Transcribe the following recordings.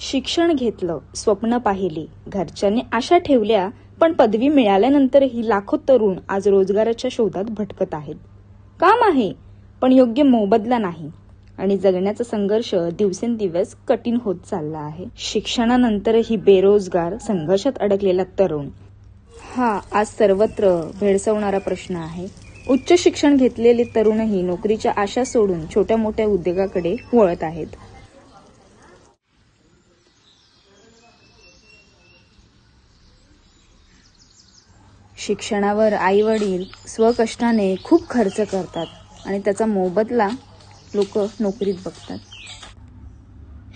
शिक्षण घेतलं, स्वप्न पाहिली, घरच्यांनी आशा ठेवल्या, पण पदवी मिळाल्यानंतरही लाखो तरुण आज रोजगाराच्या शोधात भटकत आहेत. काम आहे, पण योग्य मोबदला नाही आणि जगण्याचा संघर्ष दिवसेंदिवस कठीण होत चालला आहे. शिक्षणानंतरही बेरोजगार, संघर्षात अडकलेला तरुण हा आज सर्वत्र भेडसावणारा प्रश्न आहे. उच्च शिक्षण घेतलेले तरुणही नोकरीच्या आशा सोडून छोट्या मोठ्या उद्योगाकडे वळत आहेत. शिक्षणावर आई वडील स्वकष्टाने खूप खर्च करतात आणि त्याचा मोबदला लोक नोकरीत बघतात.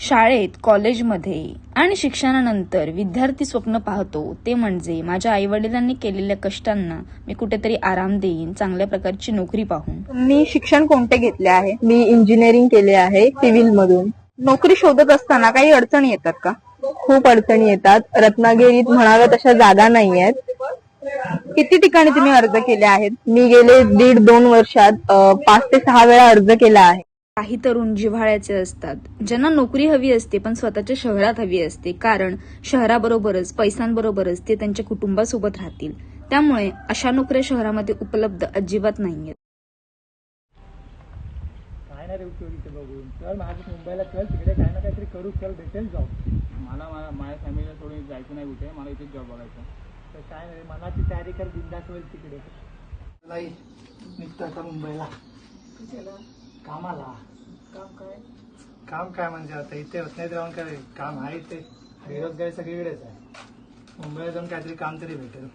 शाळेत, कॉलेजमध्ये आणि शिक्षणानंतर विद्यार्थी स्वप्न पाहतो ते म्हणजे माझ्या आई वडिलांनी केलेल्या कष्टांना मी कुठेतरी आराम देईन, चांगल्या प्रकारची नोकरी पाहून. मी शिक्षण कोणते घेतले आहे? मी इंजिनिअरिंग केले आहे सिव्हिल मधून. नोकरी शोधत असताना काही अडचणी येतात का? खूप अडचणी येतात. रत्नागिरीत म्हणाव्या तशा जागा नाही आहेत. किती ठिकाणी तुम्ही अर्ज केले आहेत? मी गेले 1.5-2 वर्षात 5 ते 6 वेळा अर्ज केला आहे. काही तरुण जिव्हाळ्याचे असतात, ज्यांना नोकरी हवी असते पण स्वतःच्या शहरात हवी असते, कारण शहराबरोबरच पैशांबरोबरच ते त्यांच्या कुटुंबासोबत राहतील. त्यामुळे अशा नोकऱ्या शहरामध्ये उपलब्ध अजिबात नाहीयेत. काय नाही रे तिथे बघून चल माझं मुंबईला चल, तिकडे काय ना काहीतरी करू, चल भेटेल जॉब. मला माझ्या फॅमिलीला सोडून जायचं नाही कुठे, मला इथेच जॉब बघायचा. तर काय नाही, मनाची तयारी कर, बिंदास होईल तिकडे. निघतो आता मुंबईला कामाला. काम काय म्हणजे आता इथे होत नाही राहून काय काम आहे, इथे बेरोजगारी सगळीकडेच आहे. मुंबईला जाऊन काहीतरी काम तरी भेटेल.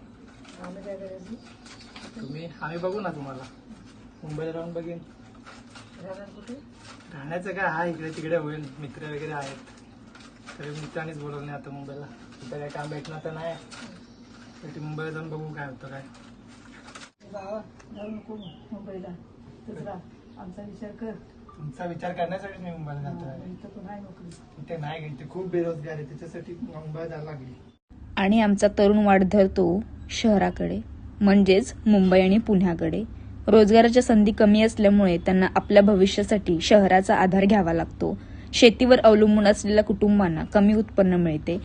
आम्ही बघू ना तुम्हाला, मुंबईला राहून बघीन. राहण्याचं काय आहे, इकडे तिकडे होईल, मित्र वगैरे आहेत. तरी मित्रांनीच बोलवलं नाही आता मुंबईला. इथं काय काम भेटणार तर नाही, तर मुंबईला जाऊन बघू काय होतं. काय जाऊ नको मुंबईला, आमचा विचार कर. तुमचा विचार करण्यासाठी मी मुंबईला जातोय. इथं नाही नोकरी, इथे नाही, इथे खूप बेरोजगार आहे, त्याच्यासाठी मुंबईला जायला लागली. आणि आमचा तरुण वाट धरतो शहराकडे, म्हणजेच मुंबई आणि पुण्याकडे. रोजगाराच्या संधी कमी असल्यामुळे त्यांना आपल्या भविष्यासाठी शहराचा आधार घ्यावा लागतो. शेतीवर अवलंबून असलेल्या कुटुंबांना कमी उत्पन्न मिळते.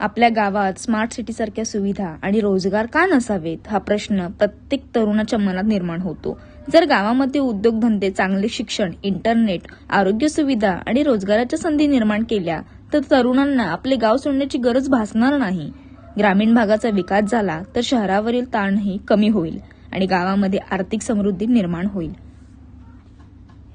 आपल्या गावात स्मार्ट सिटी सारख्या सुविधा आणि रोजगार का नसावेत हा प्रश्न प्रत्येक तरुणाच्या मनात निर्माण होतो. जर गावामध्ये उद्योगधंदे, चांगले शिक्षण, इंटरनेट, आरोग्य सुविधा आणि रोजगाराच्या संधी निर्माण केल्या तर तरुणांना आपले गाव सोडण्याची गरज भासणार नाही. ग्रामीण भागाचा विकास झाला तर शहरावरील ताणही कमी होईल आणि गावामध्ये आर्थिक समृद्धी निर्माण होईल.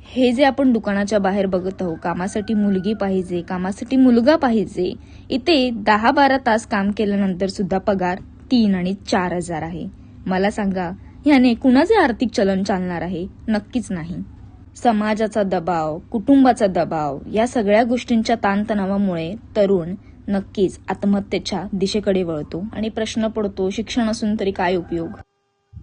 हे जे आपण दुकानाच्या बाहेर बघत आहोत, कामासाठी मुलगी पाहिजे, कामासाठी मुलगा पाहिजे, इथे 10-12 तास काम केल्यानंतर सुद्धा पगार 3 आणि 4 हजार आहे. मला सांगा, याने कुणाचे आर्थिक चलन चालणार आहे? नक्कीच नाही. समाजाचा दबाव, कुटुंबाचा दबाव या सगळ्या गोष्टींच्या ताणतणावामुळे तरुण नक्कीच आत्महत्येच्या दिशेकडे वळतो आणि प्रश्न पडतो, शिक्षण असून तरी काय उपयोग?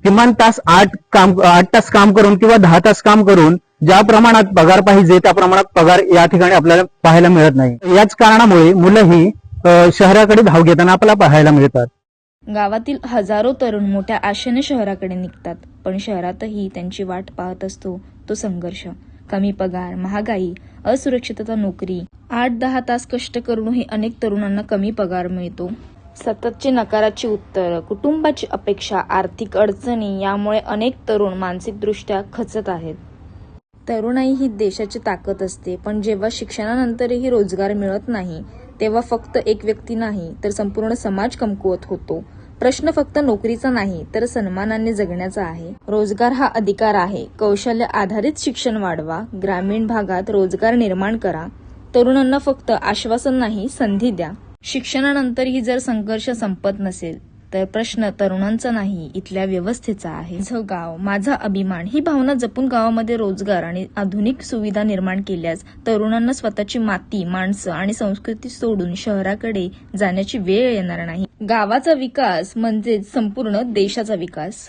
किमान 8 तास काम करून किंवा 10 तास काम करून ज्या प्रमाणात पगार पाहिजे त्या प्रमाणात पगार या ठिकाणी आपल्याला पाहायला मिळत नाही. याच कारणामुळे मुलं ही शहराकडे धाव घेताना आपल्याला पाहायला मिळतात. गावातील हजारो तरुण मोठ्या आशेने शहराकडे निघतात, पण शहरातही त्यांची वाट पाहत असतो तो संघर्ष. कमी पगार, महागाई, असुरक्षितता, नोकरी, 8-10 तास कष्ट करूनही अनेक तरुणांना कमी पगार मिळतो. सततची नकाराची उत्तर, कुटुंबाची अपेक्षा, आर्थिक अडचणी यामुळे अनेक तरुण मानसिकदृष्ट्या खचत आहेत. तरुणाई ही देशाची ताकद असते, पण जेव्हा शिक्षणानंतरही रोजगार मिळत नाही तेव्हा फक्त एक व्यक्ती नाही तर संपूर्ण समाज कमकुवत होतो. प्रश्न फक्त नोकरीचा नाही तर सन्मानाने जगण्याचा आहे. रोजगार हा अधिकार आहे. कौशल्य आधारित शिक्षण वाढवा, ग्रामीण भागात रोजगार निर्माण करा. तरुणांना फक्त आश्वासन नाही, संधी द्या. शिक्षणानंतरही जर संघर्ष संपत नसेल तर प्रश्न तरुणांचा नाही, इथल्या व्यवस्थेचा आहे. माझं गाव, माझा अभिमान ही भावना जपून गावामध्ये रोजगार आणि आधुनिक सुविधा निर्माण केल्यास तरुणांना स्वतःची माती, माणसं आणि संस्कृती सोडून शहराकडे जाण्याची वेळ येणार नाही. गावाचा विकास म्हणजे संपूर्ण देशाचा विकास.